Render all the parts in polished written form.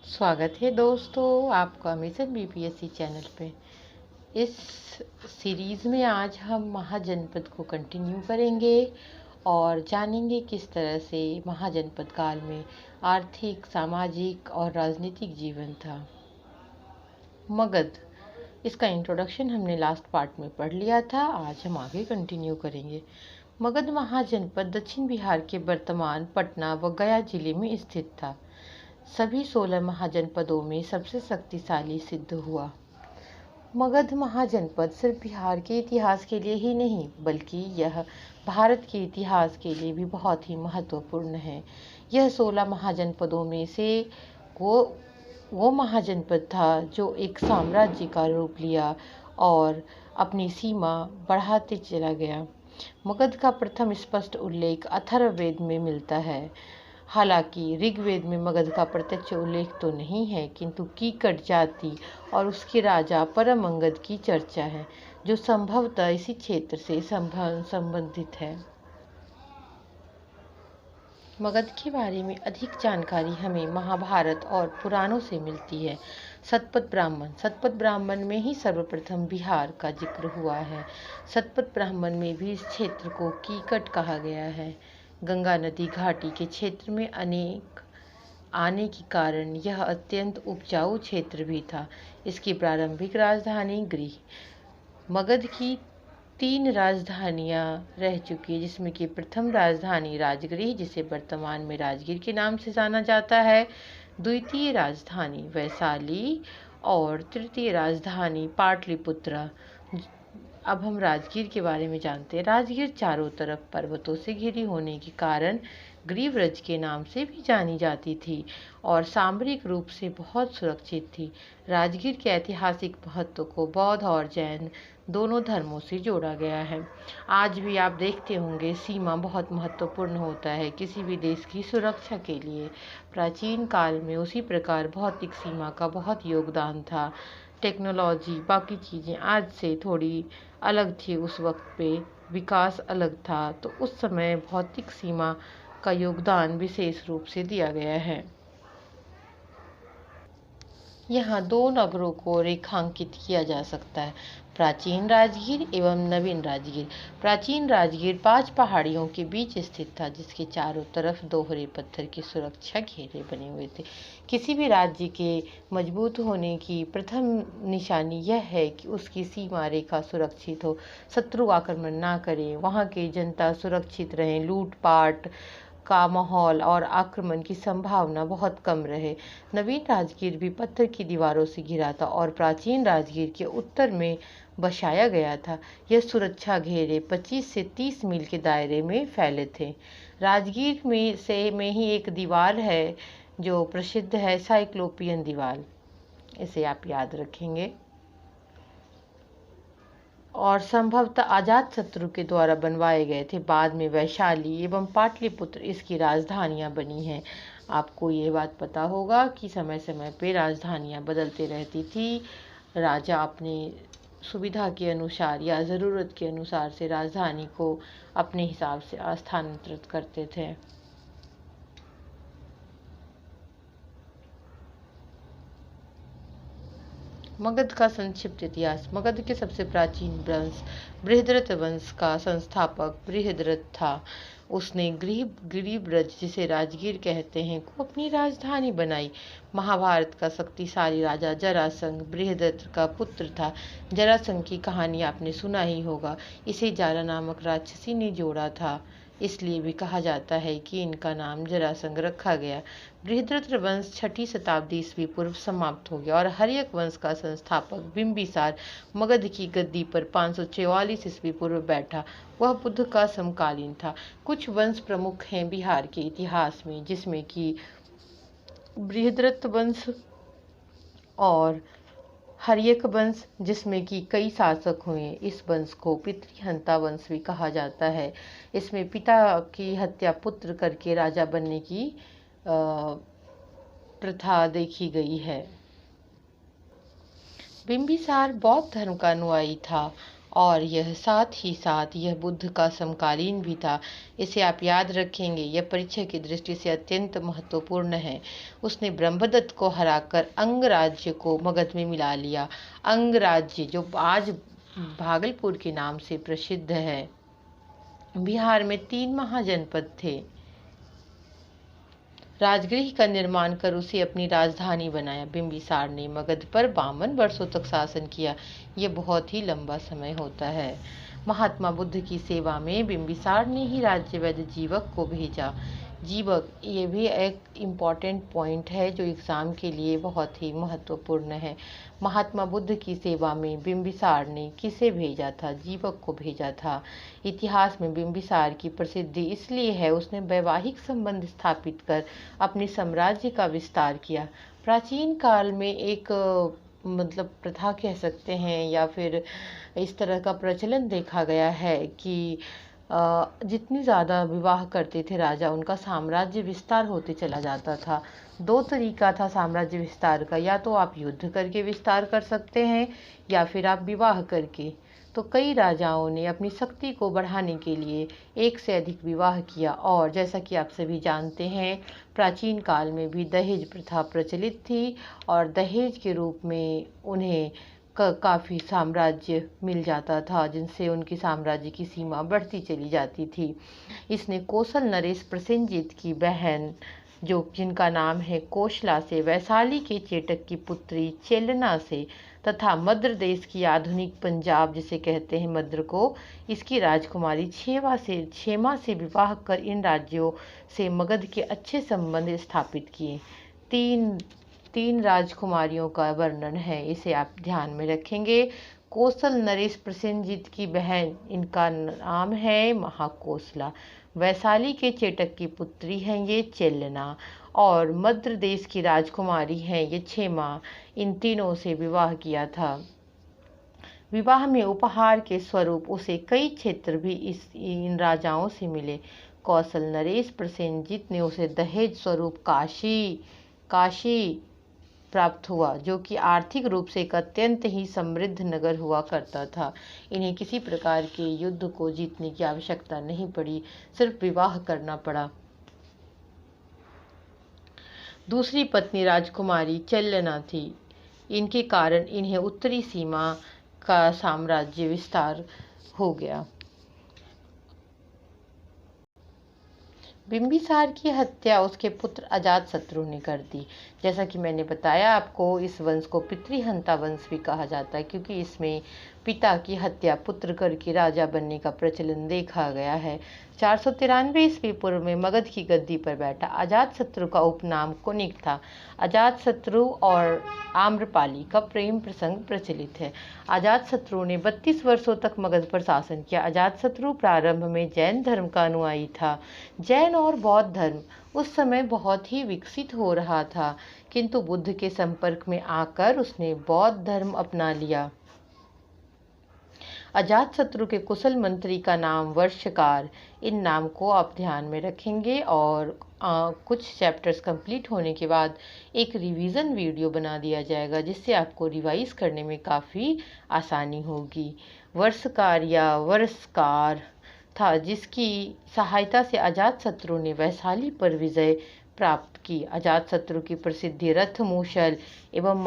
स्वागत है दोस्तों आपका मिशन बीपीएससी चैनल पे। इस सीरीज़ में आज हम महाजनपद को कंटिन्यू करेंगे और जानेंगे किस तरह से महाजनपद काल में आर्थिक, सामाजिक और राजनीतिक जीवन था। मगध, इसका इंट्रोडक्शन हमने लास्ट पार्ट में पढ़ लिया था, आज हम आगे कंटिन्यू करेंगे। मगध महाजनपद दक्षिण बिहार के वर्तमान पटना व गया जिले में स्थित था। सभी 16 महाजनपदों में सबसे शक्तिशाली सिद्ध हुआ। मगध महाजनपद सिर्फ बिहार के इतिहास के लिए ही नहीं बल्कि यह भारत के इतिहास के लिए भी बहुत ही महत्वपूर्ण है। यह 16 महाजनपदों में से वो महाजनपद था जो एक साम्राज्य का रूप लिया और अपनी सीमा बढ़ाते चला गया। मगध का प्रथम स्पष्ट उल्लेख अथर्ववेद में मिलता है। हालांकि ऋग्वेद में मगध का प्रत्यक्ष उल्लेख तो नहीं है, किंतु कीकट जाति और उसके राजा परमंगद की चर्चा है, जो संभवतः इसी क्षेत्र से संबंधित है। मगध के बारे में अधिक जानकारी हमें महाभारत और पुराणों से मिलती है। सतपथ ब्राह्मण में ही सर्वप्रथम बिहार का जिक्र हुआ है। सतपथ ब्राह्मण में भी इस क्षेत्र को कीकट कहा गया है। गंगा नदी घाटी के क्षेत्र में अनेक आने के कारण यह अत्यंत उपजाऊ क्षेत्र भी था। इसकी प्रारंभिक राजधानी गृह मगध की 3 राजधानियां रह चुकी है, जिसमें कि प्रथम राजधानी राजगृह, जिसे वर्तमान में राजगीर के नाम से जाना जाता है, द्वितीय राजधानी वैशाली और तृतीय राजधानी पाटलिपुत्र। अब हम राजगीर के बारे में जानते हैं। राजगीर चारों तरफ पर्वतों से घिरी होने के कारण ग्रीव्रज के नाम से भी जानी जाती थी और सामरिक रूप से बहुत सुरक्षित थी। राजगीर के ऐतिहासिक महत्व को बौद्ध और जैन दोनों धर्मों से जोड़ा गया है। आज भी आप देखते होंगे सीमा बहुत महत्वपूर्ण होता है किसी भी देश की सुरक्षा के लिए। प्राचीन काल में उसी प्रकार भौतिक सीमा का बहुत योगदान था। टेक्नोलॉजी बाकी चीज़ें आज से थोड़ी अलग थी, उस वक्त पे विकास अलग था, तो उस समय भौतिक सीमा का योगदान विशेष रूप से दिया गया है। यहाँ 2 नगरों को रेखांकित किया जा सकता है, प्राचीन राजगीर एवं नवीन राजगीर। प्राचीन राजगीर 5 पहाड़ियों के बीच स्थित था, जिसके चारों तरफ दोहरे पत्थर की सुरक्षा घेरे बने हुए थे। किसी भी राज्य के मजबूत होने की प्रथम निशानी यह है कि उसकी सीमा रेखा सुरक्षित हो, शत्रु आक्रमण ना करे, वहाँ की जनता सुरक्षित रहे, लूटपाट का माहौल और आक्रमण की संभावना बहुत कम रहे। नवीन राजगीर भी पत्थर की दीवारों से घिरा था और प्राचीन राजगीर के उत्तर में बसाया गया था। यह सुरक्षा घेरे 25 से 30 मील के दायरे में फैले थे। राजगीर में ही एक दीवार है जो प्रसिद्ध है, साइक्लोपियन दीवार, इसे आप याद रखेंगे। और संभवतः अजातशत्रु के द्वारा बनवाए गए थे। बाद में वैशाली एवं पाटलिपुत्र इसकी राजधानियां बनी हैं। आपको ये बात पता होगा कि समय समय पे राजधानियां बदलते रहती थी। राजा अपने सुविधा के अनुसार या ज़रूरत के अनुसार से राजधानी को अपने हिसाब से स्थानांतरित करते थे। मगध का संक्षिप्त इतिहास। मगध के सबसे प्राचीन वंश बृहद्रथ वंश का संस्थापक बृहद्रथ था। उसने गिरिब्रज, जिसे राजगीर कहते हैं, को अपनी राजधानी बनाई। महाभारत का शक्तिशाली राजा जरासंध बृहद्रथ का पुत्र था। जरासंध की कहानी आपने सुना ही होगा। इसे जारा नामक राक्षसी ने जोड़ा था, इसलिए भी कहा जाता है कि इनका नाम जरासंध रखा गया। बृहद्रथ वंश 6ठी शताब्दी ईस्वी पूर्व समाप्त हो गया और हर्यक वंश का संस्थापक बिंबिसार मगध की गद्दी पर 544 ईस्वी पूर्व बैठा। वह बुद्ध का समकालीन था। कुछ वंश प्रमुख हैं बिहार के इतिहास में, जिसमें कि बृहद्रथ वंश और हर्यक वंश, जिसमें कि कई शासक हुए। इस वंश को पितृहंता वंश भी कहा जाता है। इसमें पिता की हत्या पुत्र करके राजा बनने की प्रथा देखी गई है। बिंबिसार बौद्ध धर्म का अनुयायी था और यह साथ ही साथ यह बुद्ध का समकालीन भी था। इसे आप याद रखेंगे, यह परीक्षा की दृष्टि से अत्यंत महत्वपूर्ण है। उसने ब्रह्मदत्त को हराकर अंग राज्य को मगध में मिला लिया। अंग राज्य जो आज भागलपुर के नाम से प्रसिद्ध है। बिहार में 3 महाजनपद थे। राजगृह का निर्माण कर उसे अपनी राजधानी बनाया। बिंबिसार ने मगध पर 52 वर्षों तक शासन किया। ये बहुत ही लंबा समय होता है। महात्मा बुद्ध की सेवा में बिंबिसार ने ही राज्यवैद्य जीवक को भेजा। जीवक, ये भी एक इम्पॉर्टेंट पॉइंट है जो एग्ज़ाम के लिए बहुत ही महत्वपूर्ण है। महात्मा बुद्ध की सेवा में बिंबिसार ने किसे भेजा था? जीवक को भेजा था। इतिहास में बिंबिसार की प्रसिद्धि इसलिए है, उसने वैवाहिक संबंध स्थापित कर अपने साम्राज्य का विस्तार किया। प्राचीन काल में एक मतलब प्रथा कह सकते हैं या फिर इस तरह का प्रचलन देखा गया है कि जितनी ज़्यादा विवाह करते थे राजा, उनका साम्राज्य विस्तार होते चला जाता था। 2 तरीका था साम्राज्य विस्तार का, या तो आप युद्ध करके विस्तार कर सकते हैं या फिर आप विवाह करके। तो कई राजाओं ने अपनी शक्ति को बढ़ाने के लिए एक से अधिक विवाह किया। और जैसा कि आप सभी जानते हैं, प्राचीन काल में भी दहेज प्रथा प्रचलित थी और दहेज के रूप में उन्हें काफ़ी साम्राज्य मिल जाता था, जिनसे उनकी साम्राज्य की सीमा बढ़ती चली जाती थी। इसने कौशल नरेश प्रसेनजीत की बहन, जो जिनका नाम है कोशला से, वैशाली के चेटक की पुत्री चेलना से तथा मद्र देश की आधुनिक पंजाब जिसे कहते हैं मद्र को, इसकी राजकुमारी क्षेमा से विवाह कर इन राज्यों से मगध के अच्छे संबंध स्थापित किए। तीन राजकुमारियों का वर्णन है, इसे आप ध्यान में रखेंगे। कौशल नरेश प्रसेनजीत की बहन, इनका नाम है महाकोशला। वैशाली के चेटक की पुत्री हैं ये चेलना, और मद्र देश की राजकुमारी हैं ये क्षेमा। इन तीनों से विवाह किया था। विवाह में उपहार के स्वरूप उसे कई क्षेत्र भी इन राजाओं से मिले। कौशल नरेश प्रसेनजीत ने उसे दहेज स्वरूप काशी प्राप्त हुआ, जो कि आर्थिक रूप से एक अत्यंत ही समृद्ध नगर हुआ करता था। इन्हें किसी प्रकार के युद्ध को जीतने की आवश्यकता नहीं पड़ी, सिर्फ विवाह करना पड़ा। दूसरी पत्नी राजकुमारी चेलना थी। इनके कारण इन्हें उत्तरी सीमा का साम्राज्य विस्तार हो गया। बिंबिसार की हत्या उसके पुत्र अजातशत्रु ने कर दी। जैसा कि मैंने बताया आपको, इस वंश को पितृहंता वंश भी कहा जाता है, क्योंकि इसमें पिता की हत्या पुत्र करके राजा बनने का प्रचलन देखा गया है। 493 ईस्वी पूर्व में मगध की गद्दी पर बैठा। अजातशत्रु का उपनाम कुनिक था। अजातशत्रु और आम्रपाली का प्रेम प्रसंग प्रचलित है। अजातशत्रु ने 32 वर्षों तक मगध पर शासन किया। अजातशत्रु प्रारंभ में जैन धर्म का अनुयायी था। जैन और बौद्ध धर्म उस समय बहुत ही विकसित हो रहा था, किंतु बुद्ध के संपर्क में आकर उसने बौद्ध धर्म अपना लिया। अजातशत्रु के कुशल मंत्री का नाम वर्षकार। इन नाम को आप ध्यान में रखेंगे और कुछ चैप्टर्स कंप्लीट होने के बाद एक रिवीजन वीडियो बना दिया जाएगा, जिससे आपको रिवाइज करने में काफ़ी आसानी होगी। वर्षकार या वर्षकार था, जिसकी सहायता से अजातशत्रु ने वैशाली पर विजय प्राप्त की। अजातशत्रु की प्रसिद्धि रथमूसल एवं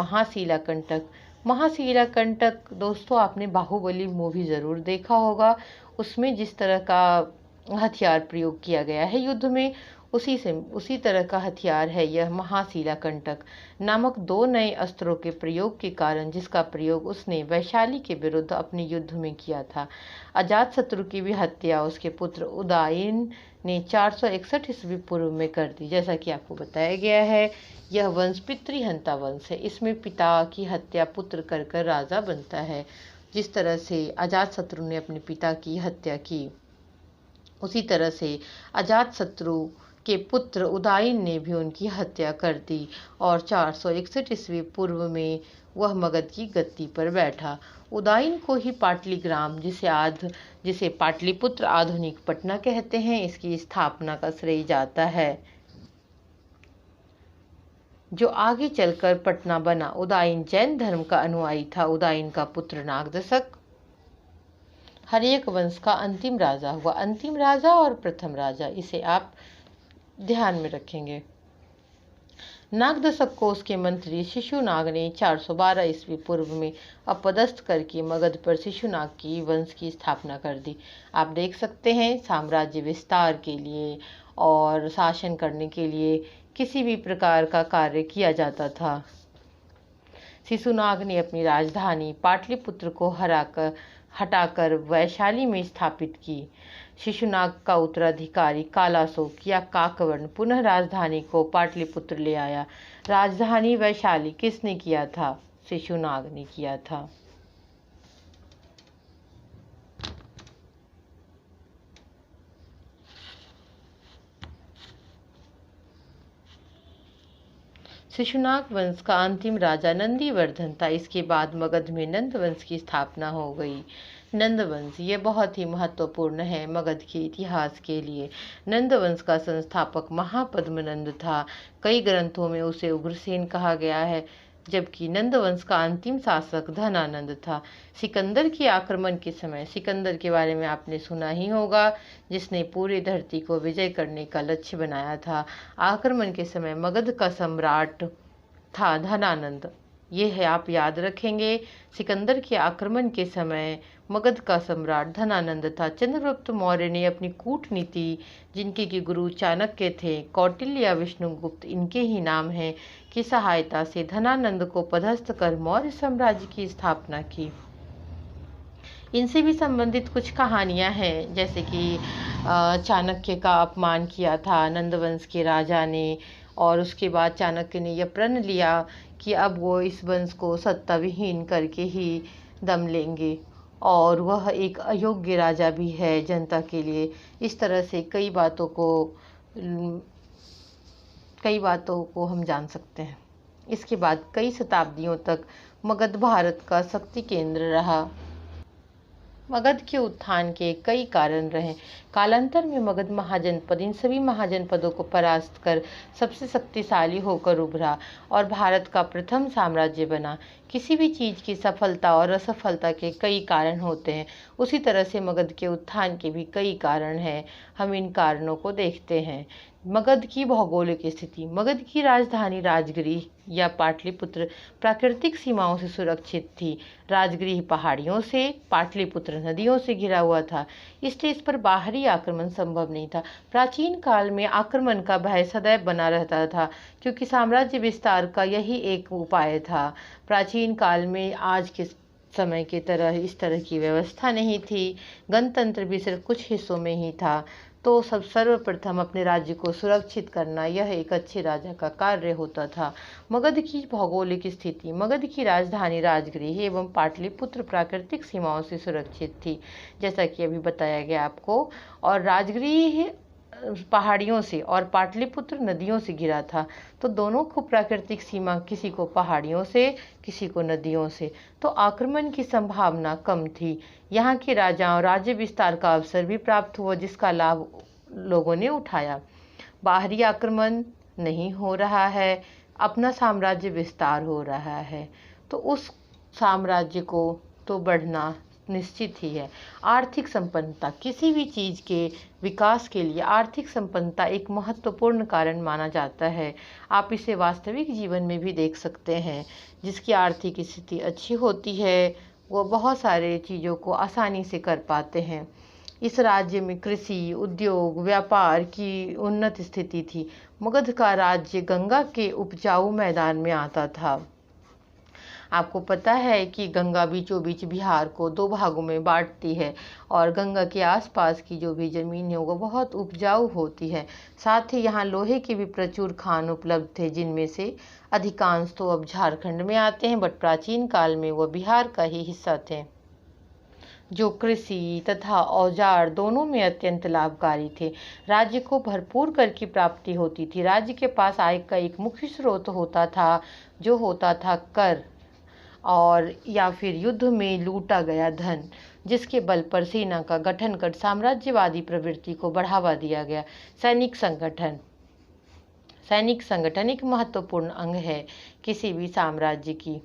महाशिलाकंटक दोस्तों, आपने बाहुबली मूवी ज़रूर देखा होगा। उसमें जिस तरह का हथियार प्रयोग किया गया है युद्ध में, उसी तरह का हथियार है यह महाशिलाकंटक नामक 2 नए अस्त्रों के प्रयोग के कारण, जिसका प्रयोग उसने वैशाली के विरुद्ध अपने युद्ध में किया था। अजातशत्रु की भी हत्या उसके पुत्र उदयन ने 461 ईस्वी पूर्व में कर दी। जैसा कि आपको बताया गया है, यह वंश पितृहंता वंश है। इसमें पिता की हत्या पुत्र कर राजा बनता है। जिस तरह से अजातशत्रु ने अपने पिता की हत्या की, उसी तरह से अजातशत्रु के पुत्र उदयन ने भी उनकी हत्या कर दी और 461 ईस्वी पूर्व में वह मगध की गद्दी पर बैठा। उदयन को ही पाटलिग्राम, जिसे पाटलिपुत्र आधुनिक पटना कहते हैं, इसकी स्थापना का श्रेय जाता है, जो आगे चलकर पटना बना। उदयन जैन धर्म का अनुयायी था। उदयन का पुत्र नागदशक हर्यक वंश का अंतिम राजा हुआ। अंतिम राजा और प्रथम राजा, इसे आप ध्यान में रखेंगे। नागदशक कोष के मंत्री शिशुनाग ने 412 ईस्वी पूर्व में अपदस्थ करके मगध पर शिशुनाग की वंश की स्थापना कर दी। आप देख सकते हैं, साम्राज्य विस्तार के लिए और शासन करने के लिए किसी भी प्रकार का कार्य किया जाता था। शिशुनाग ने अपनी राजधानी पाटलिपुत्र को हटाकर वैशाली में स्थापित की। शिशुनाग का उत्तराधिकारी कालाशोक या काकवर्ण पुनः राजधानी को पाटलिपुत्र ले आया। राजधानी वैशाली किसने किया था? शिशुनाग ने किया था। शिशुनाग वंश का अंतिम राजा नंदीवर्धन था। इसके बाद मगध में नंद वंश की स्थापना हो गई। नंद वंश ये बहुत ही महत्वपूर्ण है मगध के इतिहास के लिए। नंद वंश का संस्थापक महापद्मनंद था। कई ग्रंथों में उसे उग्रसेन कहा गया है, जबकि नंद वंश का अंतिम शासक धनानंद था। सिकंदर के आक्रमण के समय, सिकंदर के बारे में आपने सुना ही होगा, जिसने पूरी धरती को विजय करने का लक्ष्य बनाया था। आक्रमण के समय मगध का सम्राट था धनानंद। ये है, आप याद रखेंगे। सिकंदर के आक्रमण के समय मगध का सम्राट धनानंद था। चंद्रगुप्त मौर्य ने अपनी कूटनीति, जिनके की गुरु चाणक्य थे, कौटिल्य या विष्णुगुप्त इनके ही नाम है, की सहायता से धनानंद को पदस्थ कर मौर्य साम्राज्य की स्थापना की। इनसे भी संबंधित कुछ कहानियां हैं, जैसे कि चाणक्य का अपमान किया था नंदवंश के राजा ने, और उसके बाद चाणक्य ने यह प्रण लिया कि अब वो इस वंश को सत्ता विहीन करके ही दम लेंगे, और वह एक अयोग्य राजा भी है जनता के लिए। इस तरह से कई बातों को हम जान सकते हैं। इसके बाद कई शताब्दियों तक मगध भारत का शक्ति केंद्र रहा। मगध के उत्थान के कई कारण रहे। कालांतर में मगध महाजनपद इन सभी महाजनपदों को परास्त कर सबसे शक्तिशाली होकर उभरा और भारत का प्रथम साम्राज्य बना। किसी भी चीज़ की सफलता और असफलता के कई कारण होते हैं, उसी तरह से मगध के उत्थान के भी कई कारण हैं। हम इन कारणों को देखते हैं। मगध की भौगोलिक स्थिति। मगध की राजधानी राजगृह या पाटलिपुत्र प्राकृतिक सीमाओं से सुरक्षित थी। राजगृह पहाड़ियों से, पाटलिपुत्र नदियों से घिरा हुआ था, इसलिए इस पर बाहरी आक्रमण संभव नहीं था। प्राचीन काल में आक्रमण का भय सदैव बना रहता था, क्योंकि साम्राज्य विस्तार का यही एक उपाय था। प्राचीन काल में आज के समय की तरह इस तरह की व्यवस्था नहीं थी। गणतंत्र भी सिर्फ कुछ हिस्सों में ही था। तो सर्वप्रथम अपने राज्य को सुरक्षित करना यह एक अच्छे राजा का कार्य होता था। मगध की भौगोलिक स्थिति। मगध की राजधानी राजगृह एवं पाटलिपुत्र प्राकृतिक सीमाओं से सुरक्षित थी, जैसा कि अभी बताया गया आपको, और राजगृह पहाड़ियों से और पाटलिपुत्र नदियों से घिरा था। तो दोनों को प्राकृतिक सीमा, किसी को पहाड़ियों से, किसी को नदियों से, तो आक्रमण की संभावना कम थी। यहाँ के राजाओं राज्य विस्तार का अवसर भी प्राप्त हुआ, जिसका लाभ लोगों ने उठाया। बाहरी आक्रमण नहीं हो रहा है, अपना साम्राज्य विस्तार हो रहा है, तो उस साम्राज्य को तो बढ़ना निश्चित ही है। आर्थिक संपन्नता। किसी भी चीज़ के विकास के लिए आर्थिक संपन्नता एक महत्वपूर्ण कारण माना जाता है। आप इसे वास्तविक जीवन में भी देख सकते हैं। जिसकी आर्थिक स्थिति अच्छी होती है, वो बहुत सारे चीज़ों को आसानी से कर पाते हैं। इस राज्य में कृषि, उद्योग, व्यापार की उन्नत स्थिति थी। मगध का राज्य गंगा के उपजाऊ मैदान में आता था। आपको पता है कि गंगा बीचों बीच बिहार को 2 भागों में बांटती है, और गंगा के आसपास की जो भी ज़मीन है वो बहुत उपजाऊ होती है। साथ ही यहाँ लोहे के भी प्रचुर खान उपलब्ध थे, जिनमें से अधिकांश तो अब झारखंड में आते हैं, बट प्राचीन काल में वो बिहार का ही हिस्सा थे, जो कृषि तथा औजार दोनों में अत्यंत लाभकारी थे। राज्य को भरपूर कर की प्राप्ति होती थी। राज्य के पास आय का एक मुख्य स्रोत होता था, जो होता था कर और या फिर युद्ध में लूटा गया धन, जिसके बल पर सेना का गठन कर साम्राज्यवादी प्रवृत्ति को बढ़ावा दिया गया। सैनिक संगठन। सैनिक संगठन एक महत्वपूर्ण अंग है किसी भी साम्राज्य की।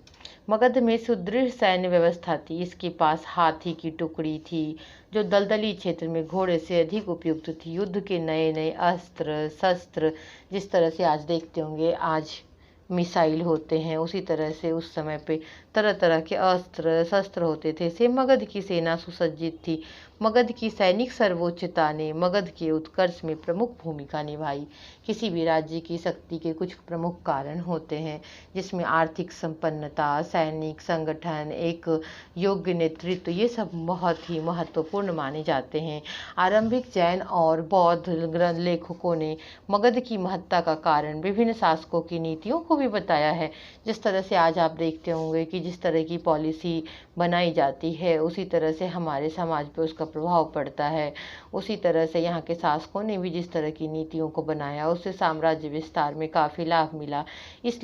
मगध में सुदृढ़ सैन्य व्यवस्था थी। इसके पास हाथी की टुकड़ी थी जो दलदली क्षेत्र में घोड़े से अधिक उपयुक्त थी। युद्ध के नए नए अस्त्र शस्त्र, जिस तरह से आज देखते होंगे आज मिसाइल होते हैं, उसी तरह से उस समय पे तरह तरह के अस्त्र शस्त्र होते थे। से मगध की सेना सुसज्जित थी। मगध की सैनिक सर्वोच्चता ने मगध के उत्कर्ष में प्रमुख भूमिका निभाई। किसी भी राज्य की शक्ति के कुछ प्रमुख कारण होते हैं, जिसमें आर्थिक संपन्नता, सैनिक संगठन, एक योग्य नेतृत्व, ये सब बहुत ही महत्वपूर्ण माने जाते हैं। आरंभिक जैन और बौद्ध ग्रंथ लेखकों ने मगध की महत्ता का कारण विभिन्न शासकों की नीतियों को भी बताया है। जिस तरह से आज आप देखते होंगे कि जिस तरह की पॉलिसी बनाई जाती है, उसी तरह से हमारे समाज पर उसका प्रभाव पड़ता है। उसी तरह से यहाँ के शासकों ने भी जिस तरह की नीतियों को बनाया, उससे साम्राज्य विस्तार में काफ़ी लाभ मिला। इस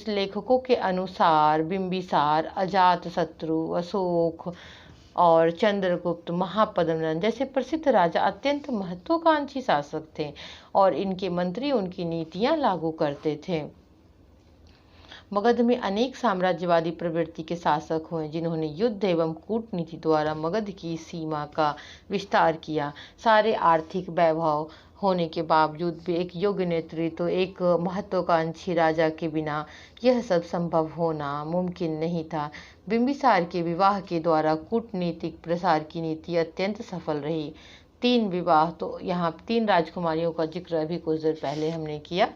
लेखकों के अनुसार बिंबिसार, अजातशत्रु, अशोक और चंद्रगुप्त, महापद्मनंद जैसे प्रसिद्ध राजा अत्यंत महत्वाकांक्षी शासक थे और इनके मंत्री उनकी नीतियां लागू करते थे। मगध में अनेक साम्राज्यवादी प्रवृत्ति के शासक हुए जिन्होंने युद्ध एवं कूटनीति द्वारा मगध की सीमा का विस्तार किया। सारे आर्थिक वैभव होने के बावजूद भी एक योग्य नेतृत्व, एक महत्वाकांक्षी राजा के बिना यह सब संभव होना मुमकिन नहीं था। बिंबिसार के विवाह के द्वारा कूटनीतिक प्रसार की नीति अत्यंत सफल रही। 3 विवाह, तो यहाँ 3 राजकुमारियों का जिक्र अभी कुछ देर पहले हमने किया।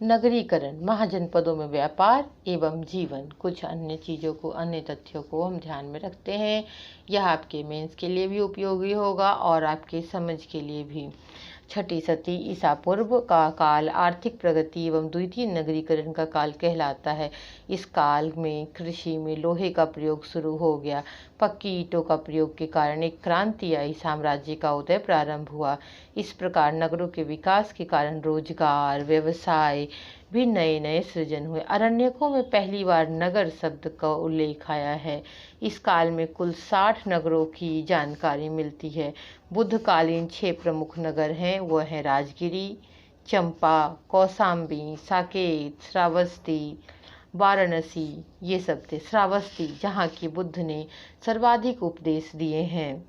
नगरीकरण, महाजनपदों में व्यापार एवं जीवन, कुछ अन्य चीज़ों को, अन्य तथ्यों को हम ध्यान में रखते हैं। यह आपके मेंस के लिए भी उपयोगी होगा और आपके समझ के लिए भी। छठी सदी ईसा पूर्व का काल आर्थिक प्रगति एवं द्वितीय नगरीकरण का काल कहलाता है। इस काल में कृषि में लोहे का प्रयोग शुरू हो गया। पक्की ईंटों का प्रयोग के कारण एक क्रांति आई, साम्राज्य का उदय प्रारंभ हुआ। इस प्रकार नगरों के विकास के कारण रोजगार, व्यवसाय भी नए नए सृजन हुए। अरण्यकों में पहली बार नगर शब्द का उल्लेख आया है। इस काल में कुल 60 नगरों की जानकारी मिलती है। बुद्धकालीन 6 प्रमुख नगर हैं, वह है राजगिरी, चंपा, कौशाम्बी, साकेत, श्रावस्ती, वाराणसी, ये सब थे। श्रावस्ती, जहाँ की बुद्ध ने सर्वाधिक उपदेश दिए हैं।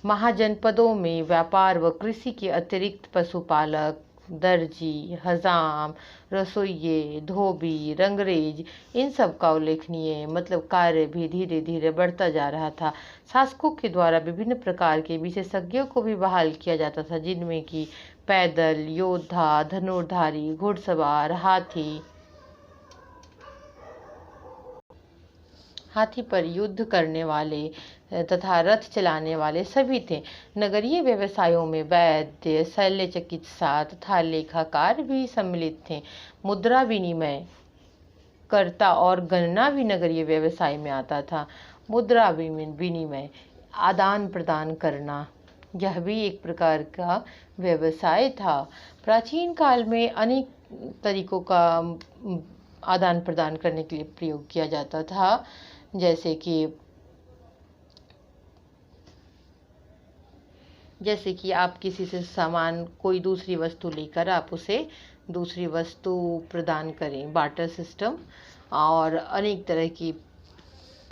महाजनपदों में व्यापार व कृषि के अतिरिक्त पशुपालक, दर्जी, हजाम, रसोइये, धोबी, रंगरेज, इन सब का उल्लेखनीय मतलब कार्य भी धीरे धीरे बढ़ता जा रहा था। शासकों के द्वारा विभिन्न प्रकार के विशेषज्ञों को भी बहाल किया जाता था, जिनमें कि पैदल योद्धा, धनुर्धारी, घुड़सवार, हाथी पर युद्ध करने वाले तथा रथ चलाने वाले सभी थे। नगरीय व्यवसायों में वैद्य, शल्य चिकित्सा तथा लेखाकार भी सम्मिलित थे। मुद्रा विनिमय कर्ता और गणना भी नगरीय व्यवसाय में आता था। मुद्रा विनिमय, आदान प्रदान करना, यह भी एक प्रकार का व्यवसाय था। प्राचीन काल में अनेक तरीकों का आदान प्रदान करने के लिए प्रयोग किया जाता था, जैसे कि आप किसी से सामान, कोई दूसरी वस्तु लेकर आप उसे दूसरी वस्तु प्रदान करें, बार्टर सिस्टम, और अनेक तरह की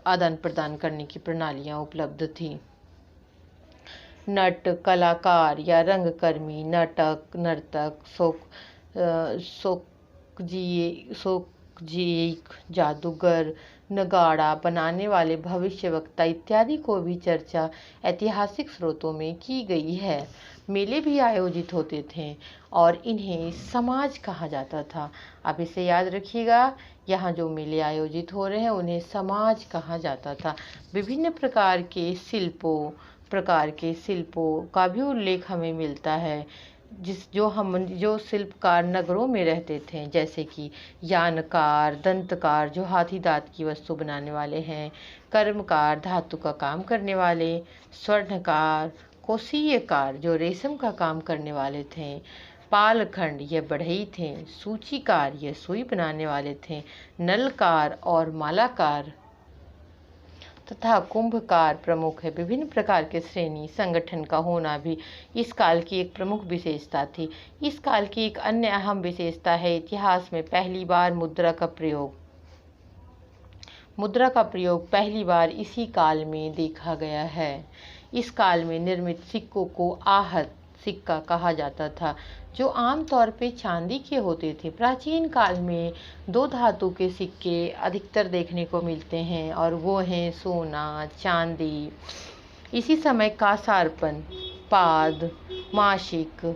आदान प्रदान करने की प्रणालियां उपलब्ध थी। नट, कलाकार या रंगकर्मी, नटक, नर्तक, सोकजीक, जादूगर, नगाड़ा बनाने वाले, भविष्यवक्ता इत्यादि को भी चर्चा ऐतिहासिक स्रोतों में की गई है। मेले भी आयोजित होते थे और इन्हें समाज कहा जाता था। आप इसे याद रखिएगा, यहाँ जो मेले आयोजित हो रहे हैं उन्हें समाज कहा जाता था। विभिन्न प्रकार के शिल्पों का भी उल्लेख हमें मिलता है, जो शिल्पकार नगरों में रहते थे, जैसे कि यानकार, दंतकार जो हाथी दांत की वस्तु बनाने वाले हैं, कर्मकार धातु का काम करने वाले, स्वर्णकार, कोशीयकार जो रेशम का काम करने वाले थे, पालखंड ये बढ़ई थे, सूचीकार ये सुई बनाने वाले थे, नलकार और मालाकार तथा कुंभकार प्रमुख है। विभिन्न प्रकार के श्रेणी संगठन का होना भी इस काल की एक प्रमुख विशेषता थी। इस काल की एक अन्य अहम विशेषता है इतिहास में पहली बार मुद्रा का प्रयोग। मुद्रा का प्रयोग पहली बार इसी काल में देखा गया है। इस काल में निर्मित सिक्कों को आहत सिक्का कहा जाता था, जो आमतौर पे चांदी के होते थे। प्राचीन काल में दो धातु के सिक्के अधिकतर देखने को मिलते हैं और वो हैं सोना, चांदी। इसी समय कांसारपन, पाद, मासिक,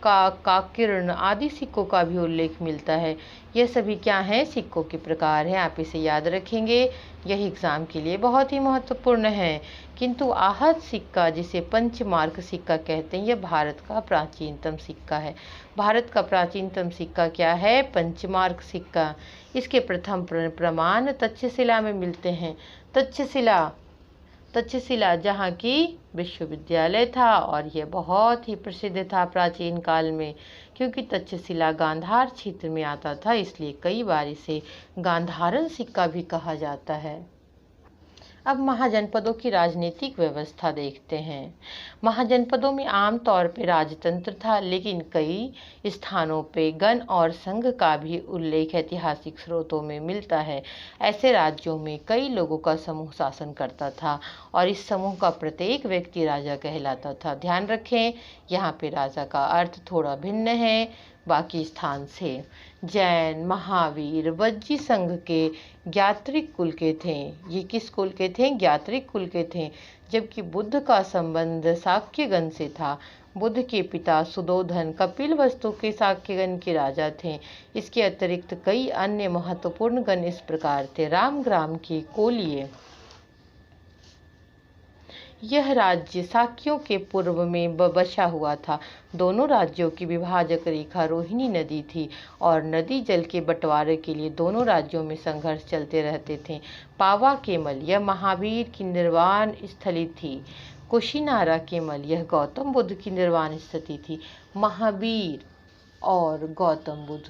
का किरण आदि सिक्कों का भी उल्लेख मिलता है। यह सभी क्या हैं? सिक्कों के प्रकार हैं। आप इसे याद रखेंगे, यह एग्जाम के लिए बहुत ही महत्वपूर्ण है। किंतु आहत सिक्का, जिसे पंचमार्क सिक्का कहते हैं, यह भारत का प्राचीनतम सिक्का है। भारत का प्राचीनतम सिक्का क्या है? पंचमार्क सिक्का। इसके प्रथम प्रमाण तक्षशिला में मिलते हैं। तक्षशिला जहाँ की विश्वविद्यालय था, और यह बहुत ही प्रसिद्ध था प्राचीन काल में, क्योंकि तक्षशिला गांधार क्षेत्र में आता था, इसलिए कई बार इसे गांधारन सिक्का भी कहा जाता है। अब महाजनपदों की राजनीतिक व्यवस्था देखते हैं। महाजनपदों में आमतौर पर राजतंत्र था, लेकिन कई स्थानों पे गण और संघ का भी उल्लेख ऐतिहासिक स्रोतों में मिलता है। ऐसे राज्यों में कई लोगों का समूह शासन करता था और इस समूह का प्रत्येक व्यक्ति राजा कहलाता था। ध्यान रखें, यहाँ पे राजा का अर्थ थोड़ा भिन्न है बाकी स्थान से। जैन, महावीर, वज्जी संघ के ज्ञात्रिक कुल के थे। ये किस कुल के थे? ज्ञात्रिक कुल के थे। जबकि बुद्ध का संबंध शाक्यगण से था। बुद्ध के पिता सुदोधन कपिलवस्तु के शाक्यगण के राजा थे। इसके अतिरिक्त कई अन्य महत्वपूर्ण गण इस प्रकार थे। रामग्राम के कोलिय। यह राज्य शाक्यों के पूर्व में बसा हुआ था। दोनों राज्यों की विभाजक रेखा रोहिणी नदी थी और नदी जल के बंटवारे के लिए दोनों राज्यों में संघर्ष चलते रहते थे। पावा केमल, यह महावीर की निर्वाण स्थली थी। कुशीनारा केमल, यह गौतम बुद्ध की निर्वाण स्थिति थी। महावीर और गौतम बुद्ध,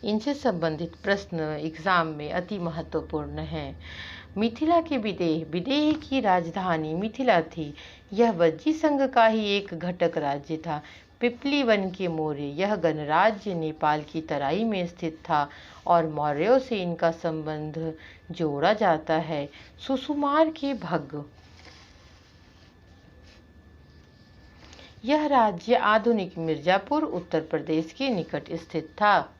इनसे संबंधित प्रश्न एग्जाम में अति महत्वपूर्ण हैं। मिथिला के विदेह की राजधानी मिथिला थी। यह वज्जी संघ का ही एक घटक राज्य था। पिपली वन के मौर्य, यह गणराज्य नेपाल की तराई में स्थित था और मौर्यों से इनका संबंध जोड़ा जाता है। सुसुमार के भग्ग, यह राज्य आधुनिक मिर्जापुर उत्तर प्रदेश के निकट स्थित था।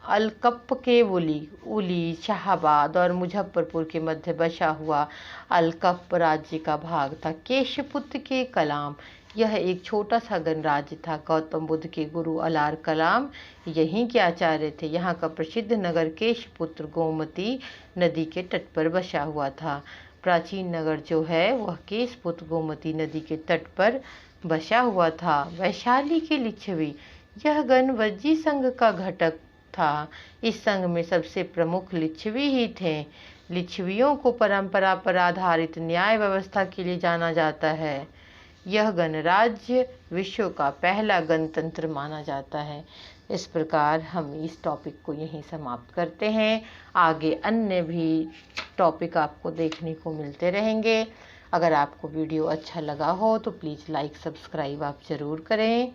अलकप के उली, शाहाबाद और मुजफ्फरपुर के मध्य बसा हुआ अलकप राज्य का भाग था। केशपुत्र के कलाम, यह एक छोटा सा गणराज्य था। गौतम बुद्ध के गुरु अलार कलाम यहीं के आचार्य थे। यहाँ का प्रसिद्ध नगर केशपुत्र गोमती नदी के तट पर बसा हुआ था। प्राचीन नगर जो है वह केशपुत्र गोमती नदी के तट पर बसा हुआ था। वैशाली के लिच्छवी, यह गण वज्जी संघ का घटक था। इस संघ में सबसे प्रमुख लिच्छवी ही थे। लिच्छवियों को परंपरा पर आधारित न्याय व्यवस्था के लिए जाना जाता है। यह गणराज्य विश्व का पहला गणतंत्र माना जाता है। इस प्रकार हम इस टॉपिक को यहीं समाप्त करते हैं। आगे अन्य भी टॉपिक आपको देखने को मिलते रहेंगे। अगर आपको वीडियो अच्छा लगा हो तो प्लीज़ लाइक सब्सक्राइब आप ज़रूर करें।